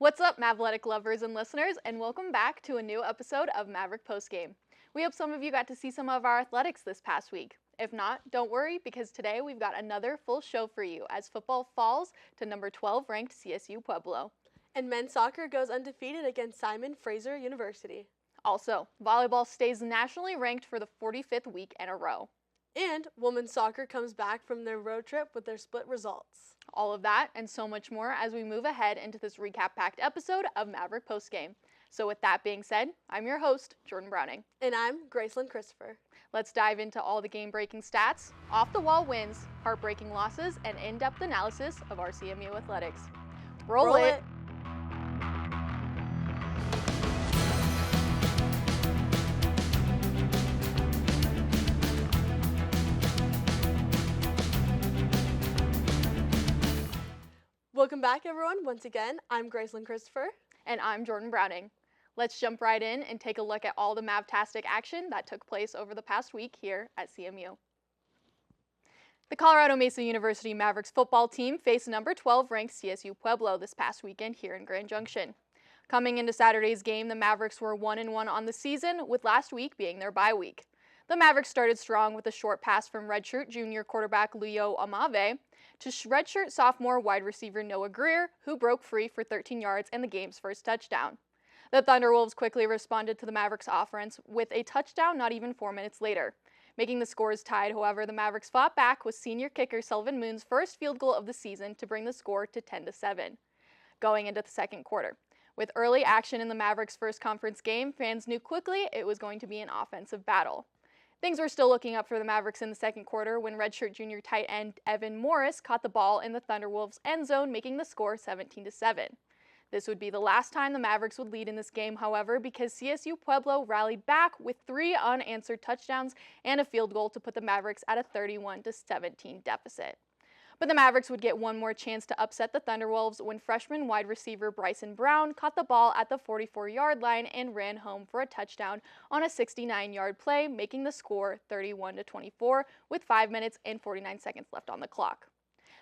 What's up, Mavletic lovers and listeners, and welcome back to a new episode of Maverick Postgame. We hope some of you got to see some of our athletics this past week. If not, don't worry, because today we've got another full show for you as football falls to number 12 ranked CSU Pueblo. And men's soccer goes undefeated against Simon Fraser University. Also, volleyball stays nationally ranked for the 45th week in a row. And women's soccer comes back from their road trip with their split results. All of that and so much more as we move ahead into this recap-packed episode of Maverick Postgame. So with that being said, I'm your host, Jordan Browning. And I'm Gracelyn Christopher. Let's dive into all the game-breaking stats, off-the-wall wins, heartbreaking losses, and in-depth analysis of our CMU athletics. Roll it! Welcome back, everyone. Once again, I'm Gracelyn Christopher. And I'm Jordan Browning. Let's jump right in and take a look at all the Mavtastic action that took place over the past week here at CMU. The Colorado Mesa University Mavericks football team faced number 12 ranked CSU Pueblo this past weekend here in Grand Junction. Coming into Saturday's game, the Mavericks were 1-1 on the season, with last week being their bye week. The Mavericks started strong with a short pass from redshirt junior quarterback Luyo Amave to redshirt sophomore wide receiver Noah Greer, who broke free for 13 yards and the game's first touchdown. The Thunderwolves quickly responded to the Mavericks' offense with a touchdown not even 4 minutes later. Making the scores tied, however, the Mavericks fought back with senior kicker Sylvan Moon's first field goal of the season to bring the score to 10-7. Going into the second quarter. With early action in the Mavericks' first conference game, fans knew quickly it was going to be an offensive battle. Things were still looking up for the Mavericks in the second quarter when redshirt junior tight end Evan Morris caught the ball in the Thunderwolves' end zone, making the score 17-7. This would be the last time the Mavericks would lead in this game, however, because CSU Pueblo rallied back with 3 unanswered touchdowns and a field goal to put the Mavericks at a 31-17 deficit. But the Mavericks would get one more chance to upset the Thunderwolves when freshman wide receiver Bryson Brown caught the ball at the 44-yard line and ran home for a touchdown on a 69-yard play, making the score 31-24 with 5 minutes and 49 seconds left on the clock.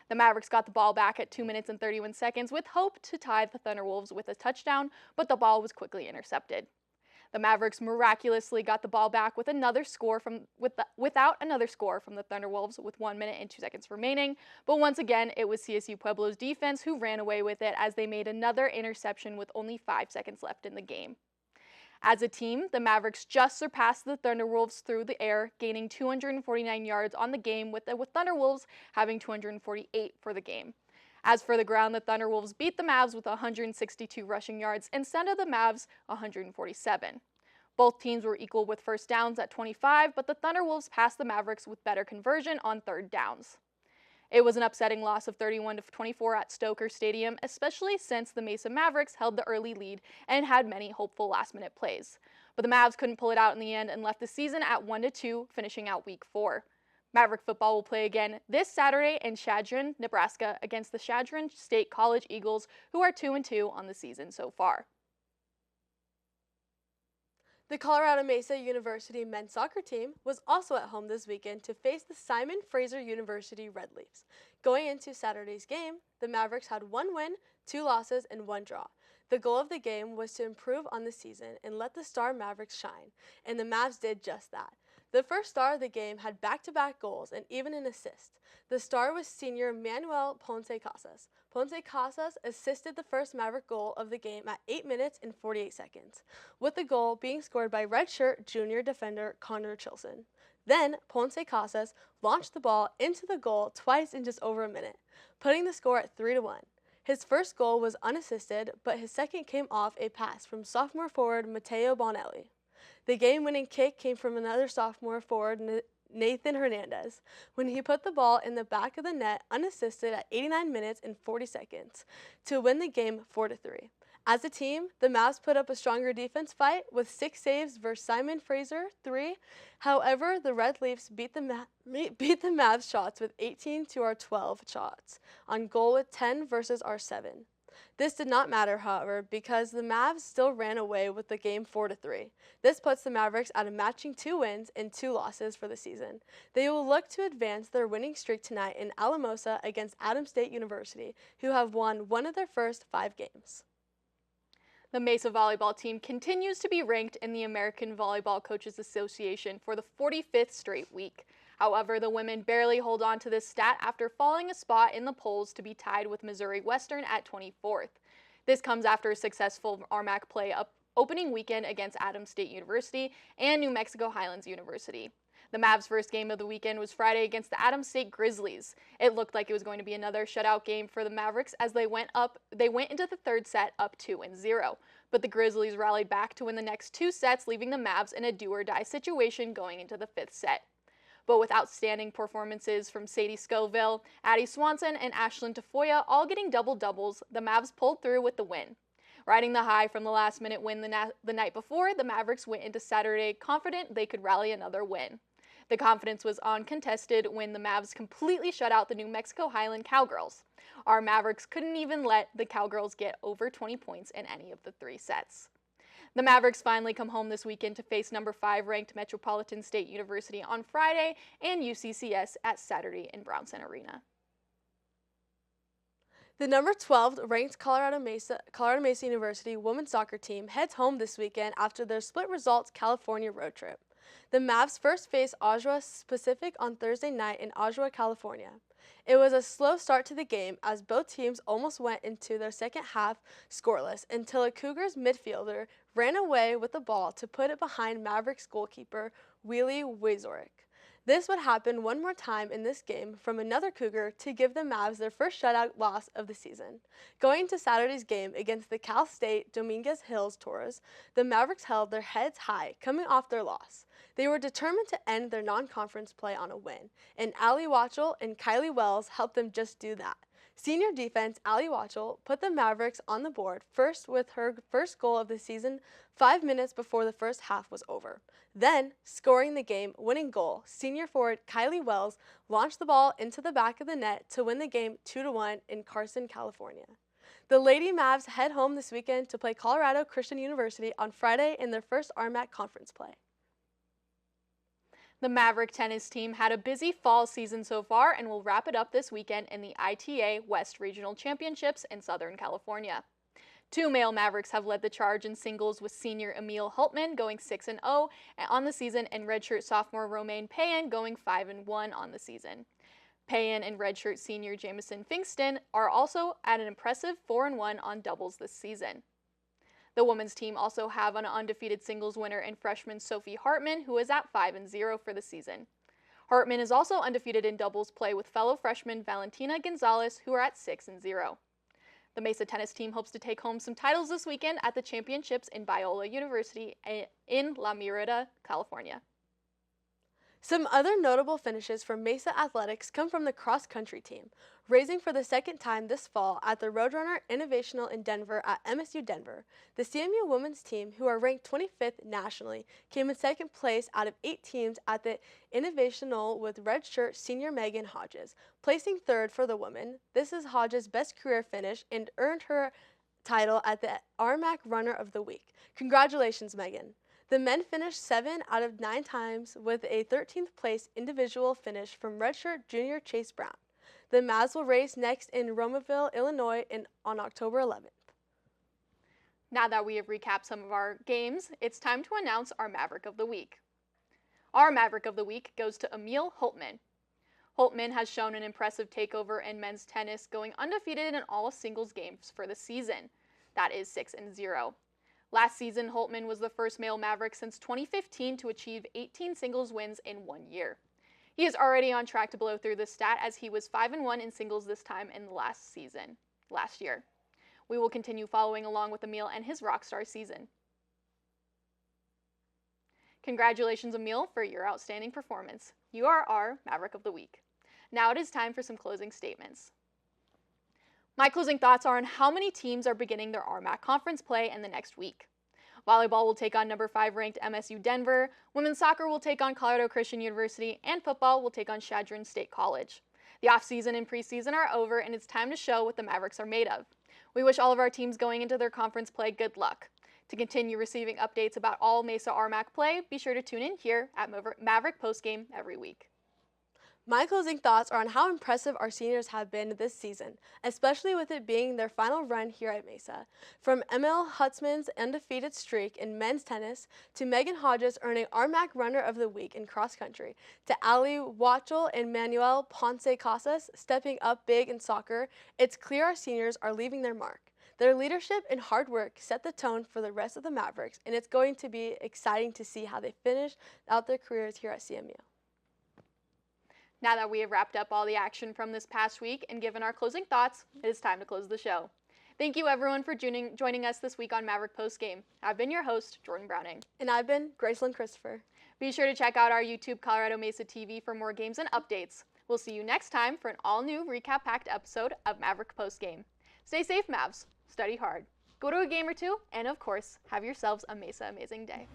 The Mavericks got the ball back at 2 minutes and 31 seconds with hope to tie the Thunderwolves with a touchdown, but the ball was quickly intercepted. The Mavericks miraculously got the ball back with without another score from the Thunderwolves with 1 minute and 2 seconds remaining, but once again it was CSU Pueblo's defense who ran away with it as they made another interception with only 5 seconds left in the game. As a team, the Mavericks just surpassed the Thunderwolves through the air, gaining 249 yards on the game, with Thunderwolves having 248 for the game. As for the ground, the Thunderwolves beat the Mavs with 162 rushing yards and sent the Mavs 147. Both teams were equal with first downs at 25, but the Thunderwolves passed the Mavericks with better conversion on third downs. It was an upsetting loss of 31-24 at Stoker Stadium, especially since the Mesa Mavericks held the early lead and had many hopeful last-minute plays. But the Mavs couldn't pull it out in the end and left the season at 1-2, finishing out Week 4. Maverick football will play again this Saturday in Chadron, Nebraska, against the Chadron State College Eagles, who are 2-2 on the season so far. The Colorado Mesa University men's soccer team was also at home this weekend to face the Simon Fraser University Red Leafs. Going into Saturday's game, the Mavericks had 1 win, 2 losses, and 1 draw. The goal of the game was to improve on the season and let the Star Mavericks shine, and the Mavs did just that. The first star of the game had back-to-back goals and even an assist. The star was senior Manuel Ponce Casas. Ponce Casas assisted the first Maverick goal of the game at 8 minutes and 48 seconds, with the goal being scored by redshirt junior defender Connor Chilson. Then, Ponce Casas launched the ball into the goal twice in just over a minute, putting the score at 3-1. His first goal was unassisted, but his second came off a pass from sophomore forward Mateo Bonelli. The game-winning kick came from another sophomore forward, Nathan Hernandez, when he put the ball in the back of the net unassisted at 89 minutes and 40 seconds to win the game 4-3. As a team, the Mavs put up a stronger defense fight with 6 saves versus Simon Fraser 3. However, the Red Leafs beat the Mavs shots with 18 to our 12 shots, on goal with 10 versus our 7. This did not matter, however, because the Mavs still ran away with the game 4-3. This puts the Mavericks at a matching 2 wins and 2 losses for the season. They will look to advance their winning streak tonight in Alamosa against Adams State University, who have won 1 of their first 5 games. The Mesa volleyball team continues to be ranked in the American Volleyball Coaches Association for the 45th straight week. However, the women barely hold on to this stat after falling a spot in the polls to be tied with Missouri Western at 24th. This comes after a successful RMAC play opening weekend against Adams State University and New Mexico Highlands University. The Mavs' first game of the weekend was Friday against the Adams State Grizzlies. It looked like it was going to be another shutout game for the Mavericks as they went into the third set up 2-0. But the Grizzlies rallied back to win the next two sets, leaving the Mavs in a do-or-die situation going into the fifth set. But with outstanding performances from Sadie Scoville, Addie Swanson, and Ashlyn Tafoya all getting double-doubles, the Mavs pulled through with the win. Riding the high from the last-minute win the night before, the Mavericks went into Saturday confident they could rally another win. The confidence was uncontested when the Mavs completely shut out the New Mexico Highland Cowgirls. Our Mavericks couldn't even let the Cowgirls get over 20 points in any of the three sets. The Mavericks finally come home this weekend to face number 5 ranked Metropolitan State University on Friday and UCCS at Saturday in Brownson Arena. The number 12 ranked Colorado Mesa University women's soccer team heads home this weekend after their split results California road trip. The Mavs first faced Oshawa Pacific on Thursday night in Oshawa, California. It was a slow start to the game as both teams almost went into their second half scoreless until a Cougars midfielder ran away with the ball to put it behind Mavericks goalkeeper Wheelie Wazorek. This would happen one more time in this game from another Cougar to give the Mavs their first shutout loss of the season. Going into Saturday's game against the Cal State Dominguez Hills Toros, the Mavericks held their heads high coming off their loss. They were determined to end their non-conference play on a win, and Allie Watchell and Kylie Wells helped them just do that. Senior defense Allie Watchell put the Mavericks on the board first with her first goal of the season 5 minutes before the first half was over. Then, scoring the game-winning goal, senior forward Kylie Wells launched the ball into the back of the net to win the game 2-1 in Carson, California. The Lady Mavs head home this weekend to play Colorado Christian University on Friday in their first RMAC conference play. The Maverick tennis team had a busy fall season so far and will wrap it up this weekend in the ITA West Regional Championships in Southern California. 2 male Mavericks have led the charge in singles with senior Emil Hultman going 6-0 on the season and redshirt sophomore Romaine Payan going 5-1 on the season. Payan and redshirt senior Jamison Finkston are also at an impressive 4-1 on doubles this season. The women's team also have an undefeated singles winner in freshman Sophie Hartman, who is at 5-0 for the season. Hartman is also undefeated in doubles play with fellow freshman Valentina Gonzalez, who are at 6-0. The Mesa tennis team hopes to take home some titles this weekend at the championships in Biola University in La Mirada, California. Some other notable finishes for Mesa Athletics come from the cross-country team, racing for the second time this fall at the Roadrunner Invitational in Denver at MSU Denver. The CMU women's team, who are ranked 25th nationally, came in second place out of 8 teams at the Invitational with redshirt senior Megan Hodges, placing third for the women. This is Hodges' best career finish and earned her title at the RMAC Runner of the Week. Congratulations, Megan. The men finished 7 out of 9 times with a 13th place individual finish from redshirt junior Chase Brown. The Mavs will race next in Romaville, Illinois on October 11th. Now that we have recapped some of our games, it's time to announce our Maverick of the Week. Our Maverick of the Week goes to Emil Hultman. Hultman has shown an impressive takeover in men's tennis, going undefeated in all singles games for the season. That is 6-0. Last season, Hultman was the first male Maverick since 2015 to achieve 18 singles wins in 1 year. He is already on track to blow through this stat as he was 5-1 in singles this time in the last year. We will continue following along with Emil and his rockstar season. Congratulations, Emil, for your outstanding performance. You are our Maverick of the Week. Now it is time for some closing statements. My closing thoughts are on how many teams are beginning their RMAC conference play in the next week. Volleyball will take on number 5 ranked MSU Denver, women's soccer will take on Colorado Christian University, and football will take on Chadron State College. The offseason and preseason are over and it's time to show what the Mavericks are made of. We wish all of our teams going into their conference play good luck. To continue receiving updates about all Mesa RMAC play, be sure to tune in here at Maverick Postgame every week. My closing thoughts are on how impressive our seniors have been this season, especially with it being their final run here at Mesa. From Emil Hutzman's undefeated streak in men's tennis, to Megan Hodges earning RMAC Runner of the Week in cross country, to Ali Wachel and Manuel Ponce Casas stepping up big in soccer, it's clear our seniors are leaving their mark. Their leadership and hard work set the tone for the rest of the Mavericks, and it's going to be exciting to see how they finish out their careers here at CMU. Now that we have wrapped up all the action from this past week and given our closing thoughts, it is time to close the show. Thank you everyone for joining us this week on Maverick Postgame. I've been your host, Jordan Browning. And I've been Gracelyn Christopher. Be sure to check out our YouTube Colorado Mesa TV for more games and updates. We'll see you next time for an all-new recap-packed episode of Maverick Postgame. Stay safe, Mavs. Study hard. Go to a game or two, and of course, have yourselves a Mesa amazing day.